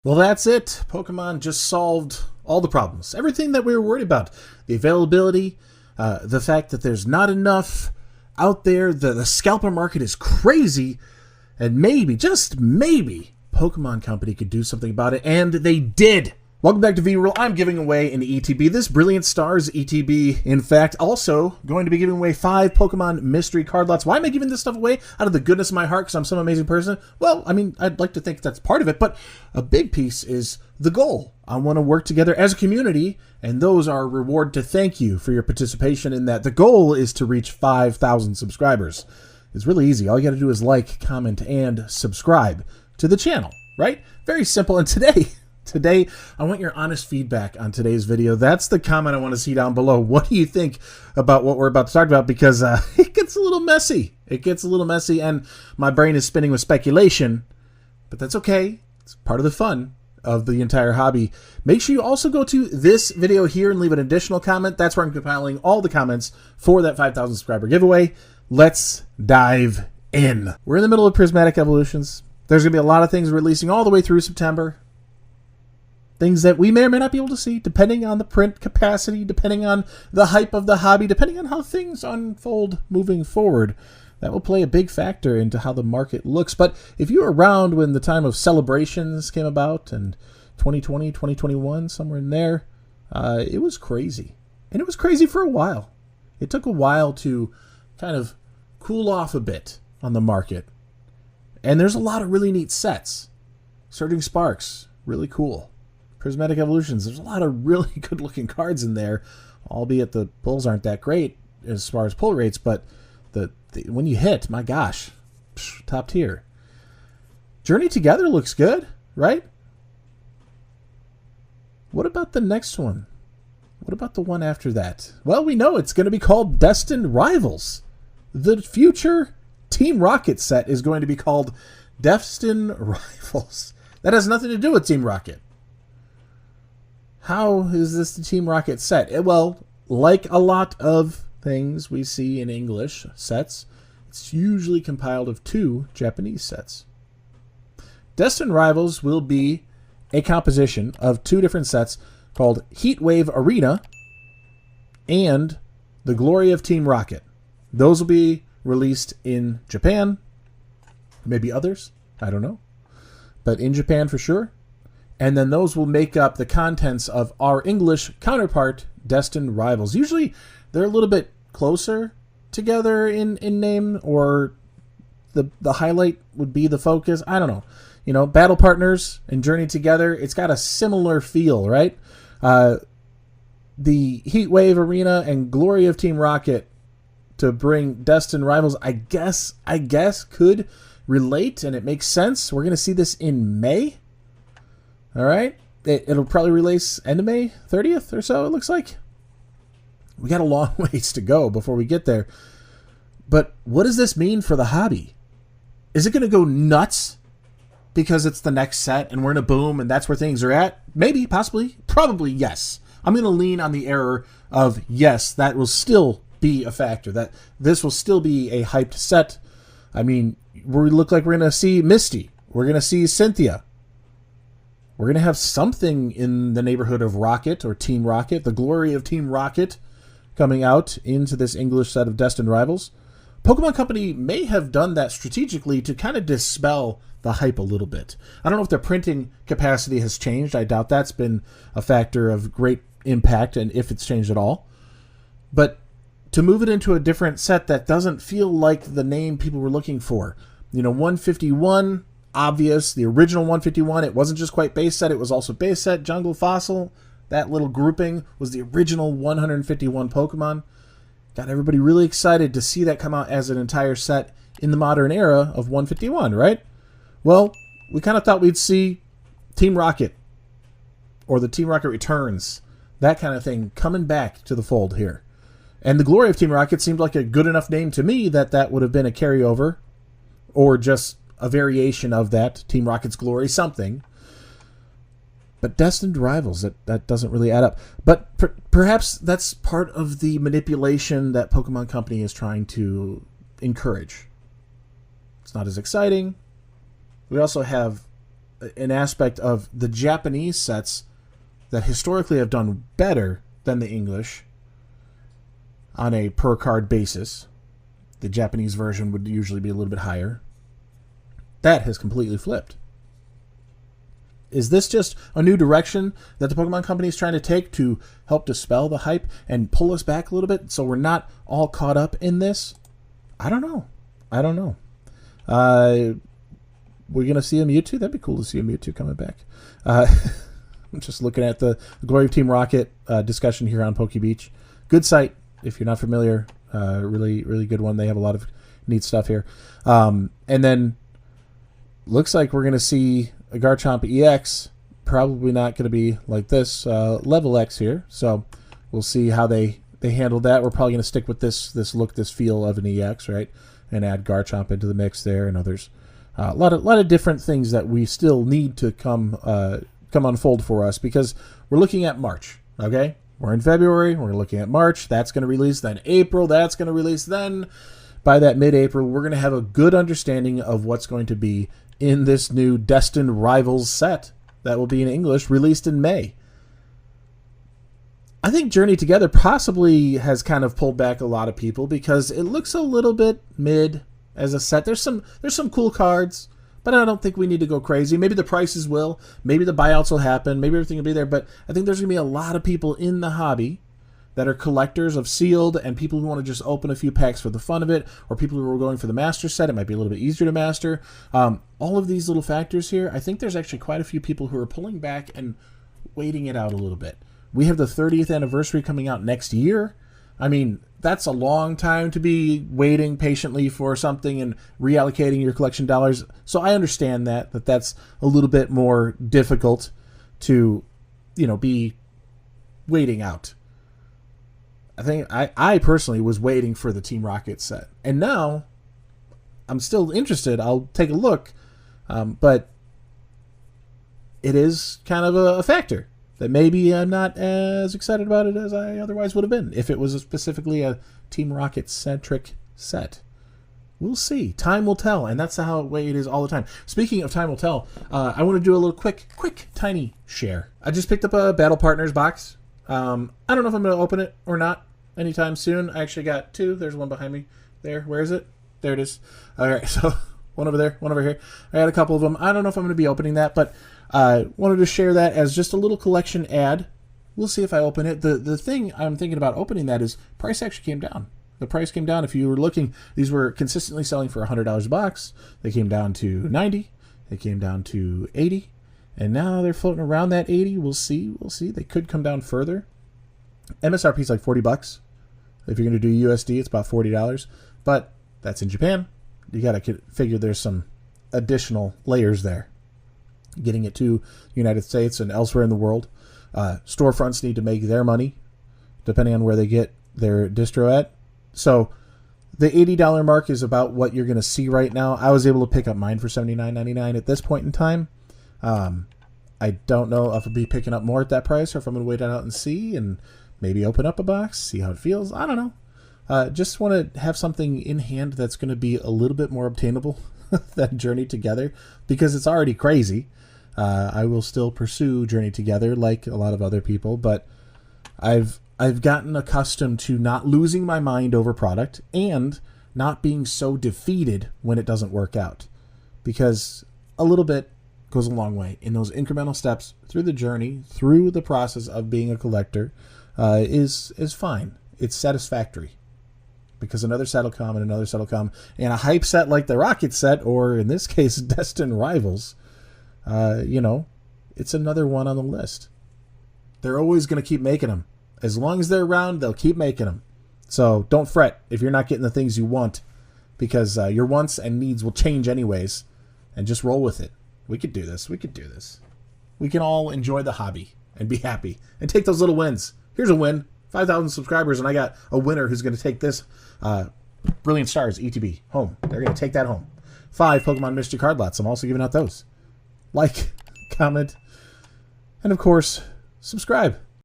Well, that's it. Pokemon just solved all the problems. Everything that we were worried about. The availability, the fact that there's not enough out there, the scalper market is crazy, and maybe, just maybe, Pokemon Company could do something about it, and they did. Welcome back to V-Roll. I'm giving away an ETB, this Brilliant Stars ETB. In fact, also going to be giving away 5 Pokemon mystery card lots. Why am I giving this stuff away? Out of the goodness of my heart, because I'm some amazing person? Well, I mean, I'd like to think that's part of it, but a big piece is the goal. I want to work together as a community, and those are a reward to thank you for your participation in that. The goal is to reach 5,000 subscribers. It's really easy. All you got to do is like, comment, and subscribe to the channel, right? Very simple. And Today, I want your honest feedback on today's video. That's the comment I want to see down below. What do you think about what we're about to talk about? Because it gets a little messy. It gets a little messy, and my brain is spinning with speculation, but that's okay. It's part of the fun of the entire hobby. Make sure you also go to this video here and leave an additional comment. That's where I'm compiling all the comments for that 5,000 subscriber giveaway. Let's dive in. We're in the middle of Prismatic Evolutions. There's going to be a lot of things releasing all the way through September. Things that we may or may not be able to see, depending on the print capacity, depending on the hype of the hobby, depending on how things unfold moving forward. That will play a big factor into how the market looks. But if you were around when the time of celebrations came about, and 2020, 2021, somewhere in there, it was crazy. And it was crazy for a while. It took a while to kind of cool off a bit on the market. And there's a lot of really neat sets. Surging Sparks, really cool. Prismatic Evolutions, there's a lot of really good looking cards in there, albeit the pulls aren't that great as far as pull rates, but when you hit, my gosh, top tier. Journey Together looks good, right? What about the next one? What about the one after that? Well, we know it's going to be called Destined Rivals. The future Team Rocket set is going to be called Destined Rivals. That has nothing to do with Team Rocket. How is this the Team Rocket set? Well, like a lot of things we see in English sets, it's usually compiled of 2 Japanese sets. Destined Rivals will be a composition of 2 different sets called Heatwave Arena and The Glory of Team Rocket. Those will be released in Japan, maybe others, I don't know, but in Japan for sure. And then those will make up the contents of our English counterpart, Destined Rivals. Usually they're a little bit closer together in name, or the highlight would be the focus. I don't know. You know, Battle Partners and Journey Together, it's got a similar feel, right? The Heatwave Arena and Glory of Team Rocket to bring Destined Rivals, I guess could relate, and it makes sense. We're going to see this in May. All right, it'll probably release end of May 30th or so, it looks like. We got a long ways to go before we get there. But what does this mean for the hobby? Is it going to go nuts because it's the next set and we're in a boom and that's where things are at? Maybe, possibly, probably yes. I'm going to lean on the error of yes, that will still be a factor, that this will still be a hyped set. I mean, we look like we're going to see Misty. We're going to see Cynthia. We're going to have something in the neighborhood of Rocket or Team Rocket, the Glory of Team Rocket, coming out into this English set of Destined Rivals. Pokemon Company may have done that strategically to kind of dispel the hype a little bit. I don't know if their printing capacity has changed. I doubt that's been a factor of great impact, and if it's changed at all. But to move it into a different set that doesn't feel like the name people were looking for. You know, 151... obvious, the original 151, it wasn't just quite base set, it was also base set, Jungle Fossil. That little grouping was the original 151 Pokemon. Got everybody really excited to see that come out as an entire set in the modern era of 151, right? Well, we kind of thought we'd see Team Rocket, or the Team Rocket Returns, that kind of thing coming back to the fold here. And the Glory of Team Rocket seemed like a good enough name to me that would have been a carryover, or just a variation of that, Team Rocket's Glory, something. But Destined Rivals, that doesn't really add up. But perhaps that's part of the manipulation that Pokemon Company is trying to encourage. It's not as exciting. We also have an aspect of the Japanese sets that historically have done better than the English on a per card basis. The Japanese version would usually be a little bit higher. That has completely flipped. Is this just a new direction that the Pokemon Company is trying to take to help dispel the hype and pull us back a little bit so we're not all caught up in this? I don't know. We're going to see a Mewtwo. That'd be cool to see a Mewtwo coming back. I'm just looking at the Glory of Team Rocket discussion here on Poke Beach. Good site, if you're not familiar. Really, really good one. They have a lot of neat stuff here. And then looks like we're going to see a Garchomp EX. Probably not going to be like this level X here. So we'll see how they handle that. We're probably going to stick with this look, this feel of an EX, right? And add Garchomp into the mix there. And there's a lot of different things that we still need to come unfold for us, because we're looking at March, okay? We're in February, we're looking at March, that's going to release, then April, that's going to release, then by that mid-April, we're going to have a good understanding of what's going to be in this new Destined Rivals set that will be in English, released in May. I think Journey Together possibly has kind of pulled back a lot of people because it looks a little bit mid as a set. There's some cool cards, but I don't think we need to go crazy. Maybe the prices will. Maybe the buyouts will happen. Maybe everything will be there. But I think there's going to be a lot of people in the hobby that are collectors of sealed and people who want to just open a few packs for the fun of it, or people who are going for the master set. It might be a little bit easier to master. All of these little factors here, I think there's actually quite a few people who are pulling back and waiting it out a little bit. We have the 30th anniversary coming out next year. I mean, that's a long time to be waiting patiently for something and reallocating your collection dollars. So I understand that's a little bit more difficult to, be waiting out. I think I personally was waiting for the Team Rocket set. And now I'm still interested. I'll take a look. But it is kind of a factor that maybe I'm not as excited about it as I otherwise would have been if it was specifically a Team Rocket-centric set. We'll see. Time will tell, and that's how way it is all the time. Speaking of time will tell, I want to do a little quick, tiny share. I just picked up a Battle Partners box. I don't know if I'm going to open it or not anytime soon. I actually got two. There's one behind me there. Where is it? There it is. All right, so one over there, one over here. I got a couple of them. I don't know if I'm going to be opening that, but wanted to share that as just a little collection ad. We'll see if I open it. The thing I'm thinking about opening that is price actually came down. The price came down. If you were looking, these were consistently selling for $100 a box. They came down to $90. They came down to $80. And now they're floating around that $80. We'll see. They could come down further. MSRP is like $40. If you're going to do USD, it's about $40. But that's in Japan. You got to figure there's some additional layers there. Getting it to the United States and elsewhere in the world. Storefronts need to make their money, depending on where they get their distro at. So the $80 mark is about what you're going to see right now. I was able to pick up mine for $79.99 at this point in time. I don't know if I'll be picking up more at that price or if I'm going to wait it out and see and maybe open up a box, see how it feels. I don't know. Just want to have something in hand that's going to be a little bit more obtainable than Journey Together, because it's already crazy. I will still pursue Journey Together like a lot of other people, but I've gotten accustomed to not losing my mind over product and not being so defeated when it doesn't work out, because a little bit goes a long way in those incremental steps through the journey, through the process of being a collector, is fine. It's satisfactory. Because another set will come and another set will come. And a hype set like the Rocket set, or in this case, Destined Rivals, it's another one on the list. They're always going to keep making them. As long as they're around, they'll keep making them. So don't fret if you're not getting the things you want, because your wants and needs will change anyways. And just roll with it. We could do this. We can all enjoy the hobby and be happy and take those little wins. Here's a win. 5,000 subscribers, and I got a winner who's going to take this Brilliant Stars ETB home. They're going to take that home. 5 Pokemon Mystery Card Lots. I'm also giving out those. Like, comment, and of course, subscribe.